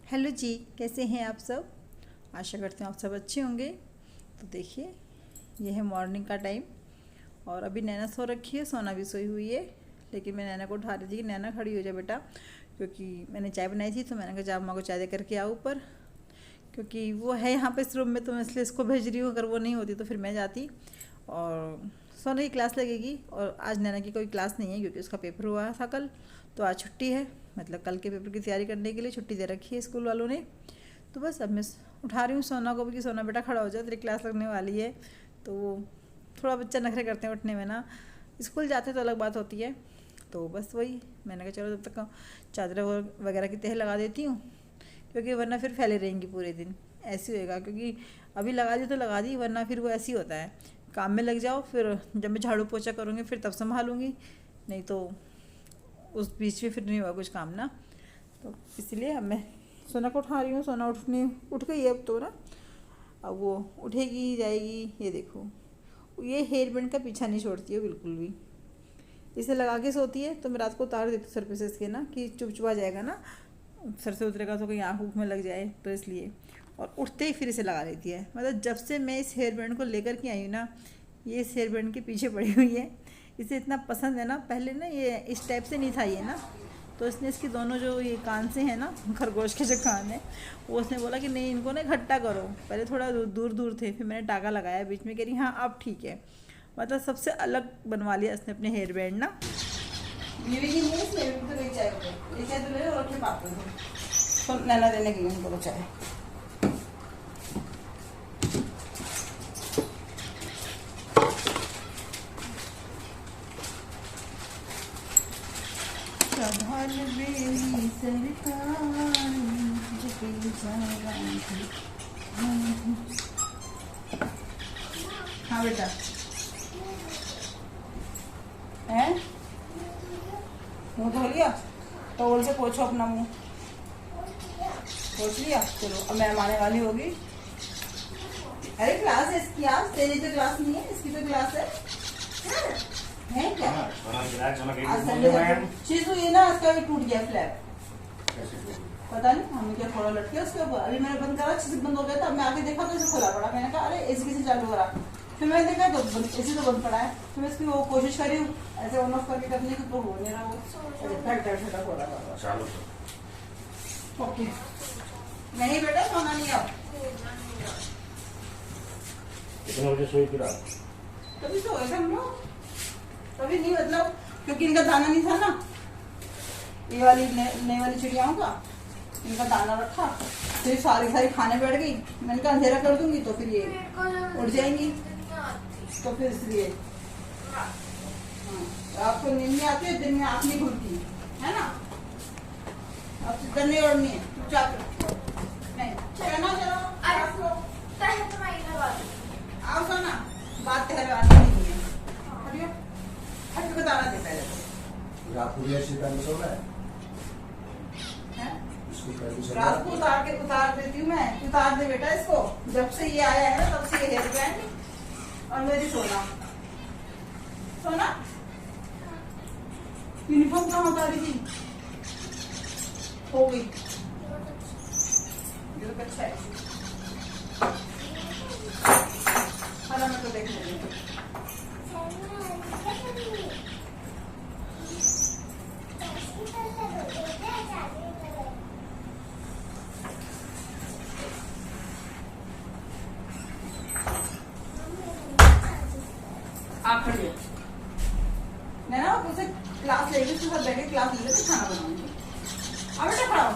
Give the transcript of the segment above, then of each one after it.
Hello जी, कैसे हैं आप सब। आशा करते हैं आप सब अच्छे होंगे। तो देखिए, ये है मॉर्निंग का टाइम और अभी नैना सो रखी है, सोना भी सोई हुई है। लेकिन मैं नैना को उठा रही थी कि नैना खड़ी हो जा बेटा, क्योंकि मैंने चाय बनाई थी तो मैंने कहा जा अम्मा को चाय दे करके आओ ऊपर, क्योंकि वो है यहाँ पे इस रूम में, तो मैं इसलिए इसको भेज रही हूँ। अगर वो नहीं होती तो फिर मैं जाती और सोना की क्लास लगेगी। और आज नैना की कोई क्लास नहीं है क्योंकि उसका पेपर हुआ था कल, तो आज छुट्टी है। मतलब कल के पेपर की तैयारी करने के लिए छुट्टी दे रखी है स्कूल वालों ने। तो बस अब मैं उठा रही हूँ सोना को भी कि सोना बेटा खड़ा हो जाओ, तेरी क्लास लगने वाली है। तो वो थोड़ा बच्चा नखरे करते हैं उठने में ना, स्कूल जाते तो अलग बात होती है। तो बस वही मैंने कहा चलो जब तक चादर वगैरह की तह लगा देती हूँ, क्योंकि वरना फिर फैले रहेंगी पूरे दिन, ऐसे होएगा। क्योंकि अभी लगा दी तो लगा दी, वरना फिर वो ऐसे ही होता है, काम में लग जाओ, फिर जब मैं झाड़ू पोछा करूँगी फिर तब संभालूँगी, नहीं तो उस बीच में फिर नहीं होगा कुछ काम ना। तो इसलिए अब मैं सोना को उठा रही हूँ। सोना उठ गई है अब तो ना, अब वो उठेगी जाएगी। ये देखो, ये हेयर बैंड का पीछा नहीं छोड़ती है बिल्कुल भी, इसे लगा के सोती है। तो मैं रात को उतार देती हूँ सर पे से इसके ना, कि चुपचुपा जाएगा ना, सर से उतरेगा तो कहीं आँख ऊँख में लग जाए, तो इसलिए। और उठते ही फिर इसे लगा लेती है। मतलब जब से मैं इस हेयर बैंड को लेकर के आई हूँ ना, ये इस हेयर बैंड के पीछे पड़ी हुई है। इसे इतना पसंद है ना, पहले ना ये इस टाइप से नहीं था ये ना, तो इसने इसकी दोनों जो ये कान से हैं ना, खरगोश के जो कान है, वो उसने बोला कि नहीं इनको ना इकट्ठा करो। पहले थोड़ा दूर दूर थे, फिर मैंने टाका लगाया बीच में, कह रही हाँ अब ठीक है। मतलब सबसे अलग बनवा लिया इसने अपने हेयर बैंड ना। तो नैना देने गई उनको चाय। हाँ बेटा, है मुँह धो लिया, टॉवल से पोछो अपना मुँह, पोछ लिया। चलो अब मैम आने वाली होगी। अरे क्लास है इसकी आज, तेरी तो क्लास नहीं है, इसकी तो क्लास है क्या? चीज़ ये ना, इसका भी टूट गया फ्लैप, पता नहीं हमने क्या थोड़ा लटके उसके ऊपर। अभी मैंने बंद करा, चीज बंद हो गया था, मैं आके देखा तो इसे खुला पड़ा। मैंने कहा अरे एसी कैसे चालू हो रहा, फिर मैंने देखा तो एसी तो बंद पड़ा है। फिर मैं इसकी वो कोशिश करी हूँ ऐसे ऑन ऑफ करके करने की, तो हो नहीं रहा वो, हो रहा। ओके नहीं बेटा, सोना नहीं अब, कितने बजे सोई फिर आप? तभी तो होगा हम लोग, तभी नहीं, मतलब क्योंकि इनका दाना नहीं था ना, ये वाली नई वाली चिड़ियाओं का इनका दाना रखा, फिर सारी खाने बैठ गई। मैंने कहा अंधेरा कर दूंगी तो फिर ये उठ जाएंगी, तो फिर इसलिए आपको नींद नहीं आती है, दिन में आँख नहीं खुलती है ना। अब चिंता नहीं ओढ़नी है, चुपचाप नहीं चलो आओ सोना, बात कहलवानी नहीं है, हट बताना दे पहले तो। रात को ऐसे पहले सो रहा है, रात को उतार देती हूँ मैं, उतार दे बेटा इसको। जब से ये आया है ना तब से ये हेयर बैंड और मेरी सोना यूनिफॉर्म कहाँ उतारी थी, हो गई। ये तो अच्छा है, हाँ मैं तो देख लूँगी। आप खड़े मैं ना उसे क्लास लेगी, उसके साथ बैठ के क्लास ले लेते, खाना बनाऊंगी। अब बेटा खड़ा हो,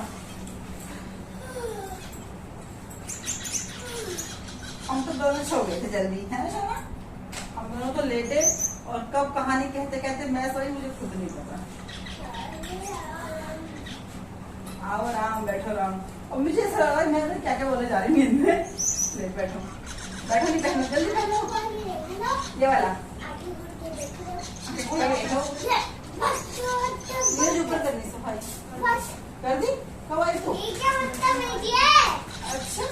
हम तो दोनों सो गए थे जल्दी, है ना सोना। हम दोनों तो लेटे और कब कहानी कहते कहते मैं सोई, मुझे खुद नहीं पता। आओ राम, बैठो राम। और मुझे ऐसा लगा मैं क्या क्या बोले जा रही नींद में। ले बैठो, बैठो नहीं पहनो, जल्दी पहनो ये वाला, ये ऊपर करनी सफाई कर दी, कब आई तू? अच्छा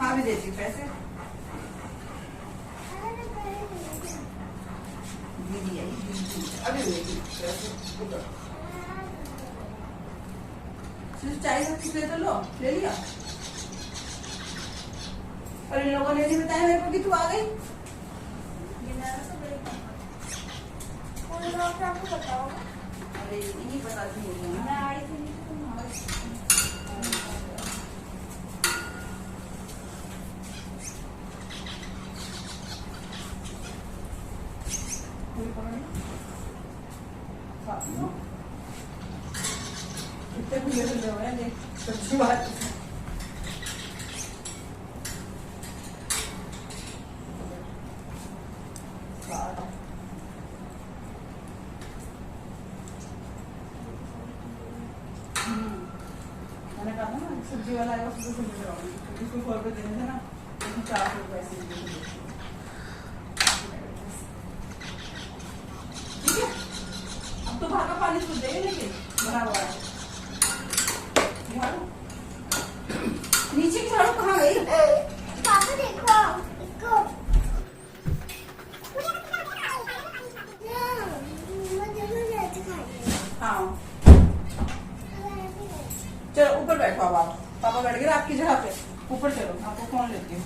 हाँ भी देती पैसे, दीदी आई अभी सिर्फ चाय कितने तो लो ले लिया। और इन लोगों ने नहीं बताया मेरे को कि तू आ गई। अरे नहीं बताती हूँ मैं आई थी इतने खुले खुले हो गए सच्ची बात। मैंने कहा था ना सब्जी वाला आएगा उसको सब्जी लगाऊंगी क्योंकि उसको 100 रुपये देने थे ना उसमें 400 रुपये ऐसे ठीक है। अब तो बाहर का पानी सूख देगा लेकिन भरा हुआ है। झाड़ू नीचे की झाड़ू कहाँ गई? पापा देखो इसको हाँ चलो ऊपर बैठो अब आप। पापा बैठ गए आपकी जगह पे। ऊपर चलो आपको फोन लेती हूँ।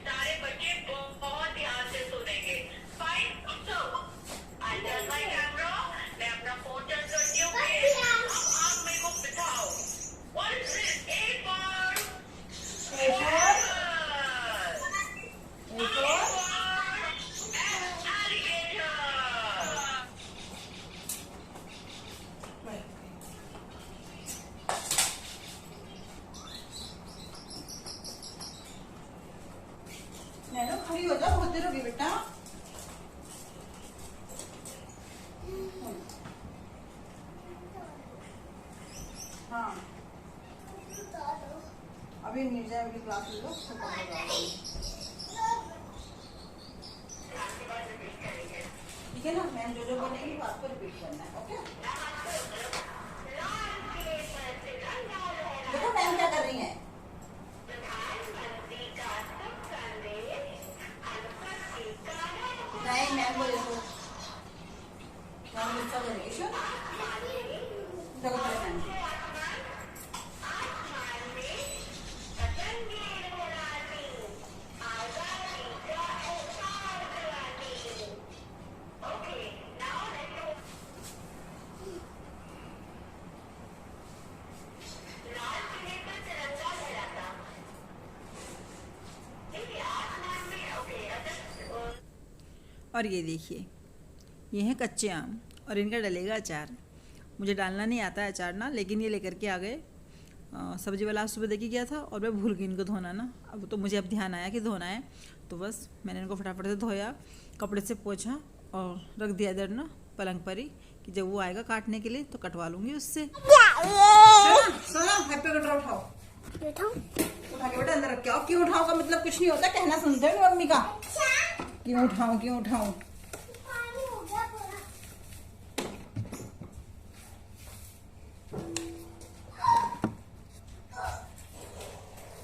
सारे बच्चे बहुत ध्यान से सुनेंगे। Fine so I turn my camera, मैं अपना फोन टर्न करती हूँ। अब आप मेरे को बिठाओ। What is this? A for nano खड़ी हो जाओ, बहुत देर होगी बेटा। हाँ अभी निर्जय वाली क्लास ले लो। ठीक है ना, मैम जो जो बनेगी वो आपको रिपीट करना है। ओके देखो मैम क्या कर रही है। नहीं मैम बोले तो मैम गुस्सा करेगी। श्योर देखो मैम और ये देखिए ये है कच्चे आम और इनका डलेगा अचार। मुझे डालना नहीं आता है अचार ना, लेकिन ये लेकर के आ गए। सब्जी वाला सुबह देखी गया था और मैं भूल गई इनको धोना ना। अब तो मुझे अब ध्यान आया कि धोना है, तो बस मैंने इनको फटाफट से धोया, कपड़े से पोंछा और रख दिया इधर ना पलंग पर ही कि जब वो आएगा काटने के लिए तो कटवा लूँगी उससे। उठा के बेटा अंदर रख के आओ। क्यों उठाओ का मतलब कुछ नहीं होता, कहना सुनते हो मम्मी का। क्यों उठाऊं क्यों उठाऊं?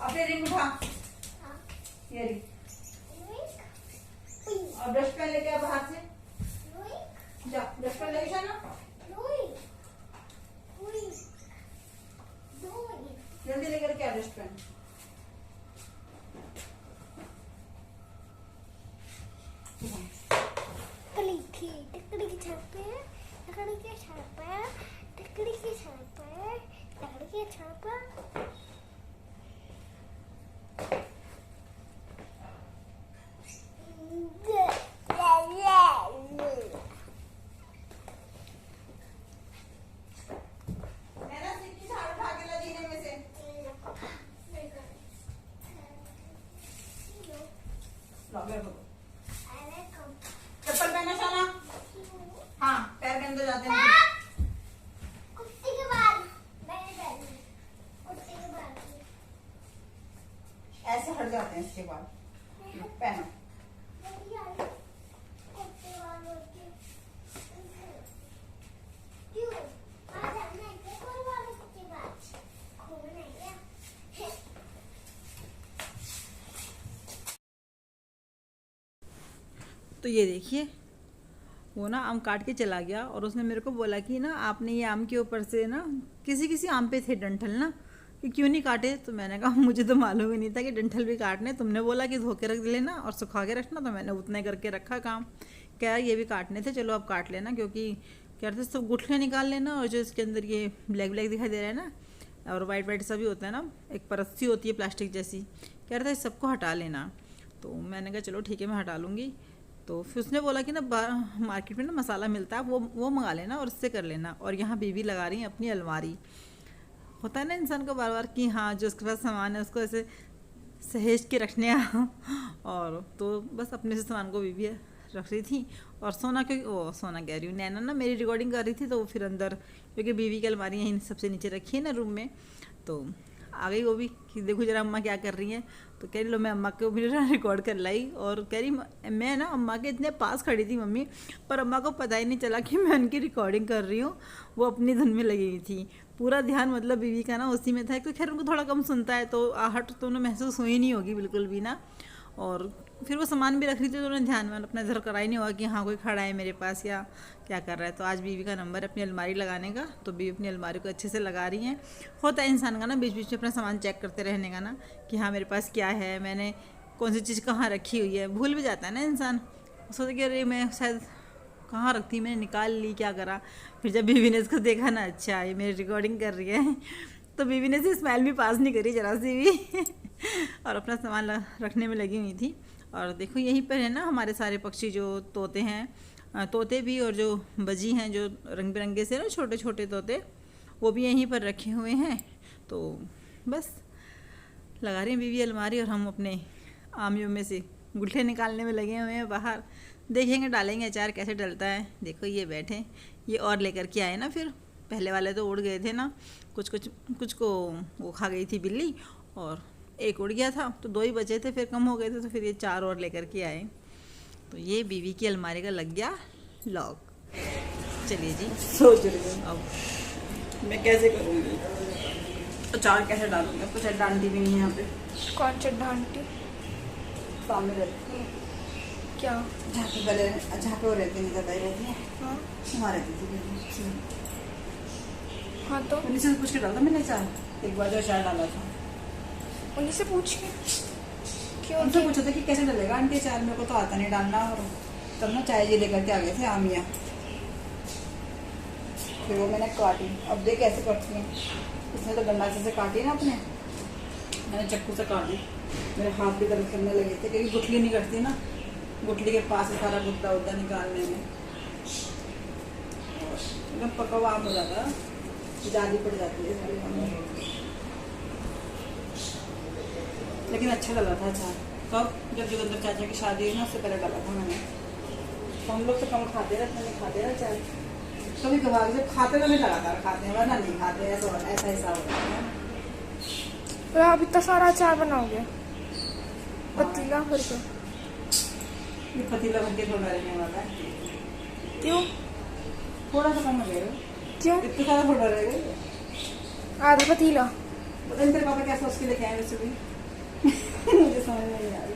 अब ये रिंग उठा, ये रिंग और ब्रश पेन लेके आ बाहर से। जा ब्रश पेन लेके जाना। जल्दी लेकर के आ रेस्टोरेंट। टकली की छत पे, टकली की छत पे, टकली की छत पे, टकली की छत पे। चप्पल पहना सोना। हाँ, पैर के अंदर जाते हैं। कुत्ते के बाल मैंने पहने, कुत्ते के बाल ऐसे हट जाते हैं इसके बाद। पहनो। कुत्ते बाल होते क्यों आ जाना है कोई वाले कुत्ते बाल घूमना है क्या? तो ये देखिए, वो ना आम काट के चला गया और उसने मेरे को बोला कि ना आपने ये आम के ऊपर से ना किसी आम पे थे डंठल ना, कि क्यों नहीं काटे। तो मैंने कहा मुझे तो मालूम ही नहीं था कि डंठल भी काटने। तुमने बोला कि धो के रख लेना और सुखा के रखना, तो मैंने उतना ही करके रखा काम। क्या ये भी काटने थे, चलो अब काट लेना, क्योंकि क्या कहते सब गुठलियाँ निकाल लेना, और जो इसके अंदर ये ब्लैक ब्लैक दिखाई दे रहा है ना और वाइट वाइट सा भी होता है ना, एक परत सी होती है प्लास्टिक जैसी, कह रहा था इस सबको हटा लेना। तो मैंने कहा चलो ठीक है, मैं हटा लूँगी। तो फिर उसने बोला कि ना मार्केट में ना मसाला मिलता है, वो मंगा लेना और इससे कर लेना। और यहाँ बीवी लगा रही है अपनी अलमारी। होता है ना इंसान को बार बार कि हाँ जो उसके पास सामान है उसको ऐसे सहेज के रखने और तो बस अपने से सामान को बीवी रख रही थी। और सोना सोना कह रही हूँ, नैना ना मेरी रिकॉर्डिंग कर रही थी, तो वो फिर अंदर, क्योंकि बीवी की अलमारी यहीं सबसे नीचे रखी है ना रूम में, तो आ गई वो भी कि देखो जरा अम्मा क्या कर रही हैं। तो कह रही लो मैं अम्मा को भी रिकॉर्ड कर लाई, और कह रही मैं ना अम्मा के इतने पास खड़ी थी मम्मी, पर अम्मा को पता ही नहीं चला कि मैं उनकी रिकॉर्डिंग कर रही हूँ। वो अपनी धुन में लगी हुई थी, पूरा ध्यान मतलब बीवी का ना उसी में था। तो खैर उनको थोड़ा कम सुनता है, तो आहट तो उन्हें महसूस हुई नहीं होगी बिल्कुल भी ना। और फिर वो सामान भी रख रही थी, तो उन्होंने ध्यान में अपना इधर करा ही नहीं होगा कि हाँ कोई खड़ा है मेरे पास या क्या कर रहा है। तो आज बीवी का नंबर है अपनी अलमारी लगाने का, तो बीवी अपनी अलमारी को अच्छे से लगा रही हैं। होता है इंसान का ना बीच बीच में अपना सामान चेक करते रहने का ना, कि हाँ मेरे पास क्या है, मैंने कौन सी चीज़ कहाँ रखी हुई है, भूल भी जाता है ना इंसान। सोचते कि अरे मैं शायद कहाँ रखती, मैंने निकाल ली, क्या करा। फिर जब बीवी ने इसको देखा ना, अच्छा ये मेरी रिकॉर्डिंग कर रही है, तो बीवी ने से स्माइल भी पास नहीं करी जरा सी भी और अपना सामान रखने में लगी हुई थी। और देखो यहीं पर है ना हमारे सारे पक्षी, जो तोते हैं, तोते भी, और जो बजी हैं जो रंग बिरंगे से ना छोटे छोटे तोते, वो भी यहीं पर रखे हुए हैं। तो बस लगा रही हैं बीवी अलमारी, और हम अपने आमियों में से गुठले निकालने में लगे हुए हैं बाहर। देखेंगे डालेंगे अचार कैसे डलता है। देखो ये बैठे, ये और लेकर के आए ना, फिर पहले वाले तो उड़ गए थे ना, कुछ को वो खा गई थी बिल्ली, और एक उड़ गया था, तो 2 ही बचे थे, फिर कम हो गए थे, तो फिर ये 4 और लेकर के आए। तो ये बीवी की अलमारी का लग गया लॉक। चलिए जी, सोच रही हूँ अब मैं कैसे करूँगी, अचार कैसे डालूंगी। अब कुछ डांटी भी नहीं है यहाँ पे। कौन सी डांटी? सामने रहती है क्या? जहाँ पे पहले जहाँ पे वो रहती नहीं ज़्यादा ही रहती है, हाँ वहाँ रहती थी। हाँ, तो उन्हीं से पूछ के डाला मैंने अचार, एक बार जो अचार डाला था उन्हीं से पूछ के क्यों? उनसे पूछा था कि कैसे डलेगा आंटी अचार, मेरे को तो आता नहीं डालना। और तब ना चाय जी लेकर के आ गए थे आमिया, फिर वो मैंने काटी। अब देख कैसे करती हैं, इसने तो गंडा से काटी ना अपने, मैंने चक्कू से काटी, मेरे हाथ भी दर्द करने लगे थे, क्योंकि गुठली नहीं कटती ना, गुठली के पास से सारा गुद्दा उद्दा निकालने में एकदम पका हुआ हो जाता है, ज़्यादा पड़ जाती है सारी काम। लेकिन अच्छा लगा था अचार। कब? जब जोगिंदर चाचा की शादी हुई ना, उससे पहले डाला था मैंने। तो हम लोग तो कम खाते रहते, नहीं खाते रहे अचार, कभी कभार जब खाते तो भी लगातार खाते हैं, वरना नहीं खाते, ऐसा हिसाब होता है। तो आप इतना सारा अचार बनाओगे? पतीला भर के? ये पतीला भर के थोड़ा रहने वाला है। क्यों? थोड़ा सा कम लगेगा। क्यों? इतना सारा थोड़ा रहेगा, आधा पतीला। पता नहीं तेरे पापा क्या सोच के लेके आए वैसे भी मुझे समझ में नहीं आ रही।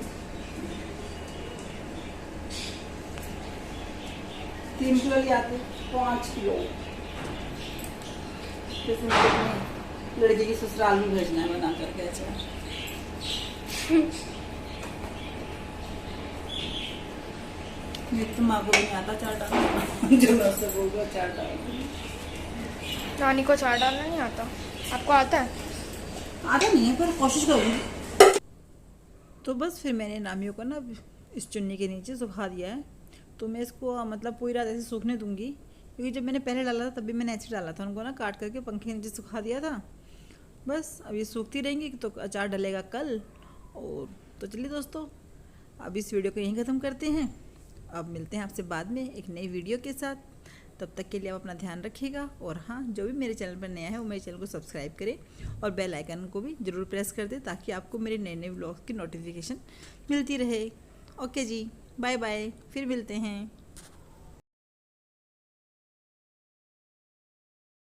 3 किलो ले आते, 5 किलो फिर से मुझे अपने लड़के की ससुराल भी भेजना है बना करके अचार। मेरी तो माँ को भी नहीं आता अचार डालना, जो मैं उससे बोल दूँ अचार डाल। नानी को अचार डालना नहीं आता, आपको आता है? आता नहीं है पर कोशिश करूँगी। तो बस फिर मैंने नामियों को ना इस चुन्नी के नीचे सुखा दिया है। तो मैं इसको मतलब पूरी रात ऐसे सूखने दूंगी, क्योंकि जब मैंने पहले डाला था तब भी मैंने ऐसे डाला था, उनको ना काट करके पंखे के नीचे सुखा दिया था। बस अब ये सूखती रहेंगी तो अचार डलेगा कल। और तो चलिए दोस्तों, अब इस वीडियो को यहीं ख़त्म करते हैं। अब मिलते हैं आपसे बाद में एक नई वीडियो के साथ। तब तक के लिए आप अपना ध्यान रखिएगा। और हाँ, जो भी मेरे चैनल पर नया है वो मेरे चैनल को सब्सक्राइब करें और बेल आइकन को भी ज़रूर प्रेस कर दें, ताकि आपको मेरे नए नए व्लॉग्स की नोटिफिकेशन मिलती रहे। ओके जी, बाय बाय, फिर मिलते हैं।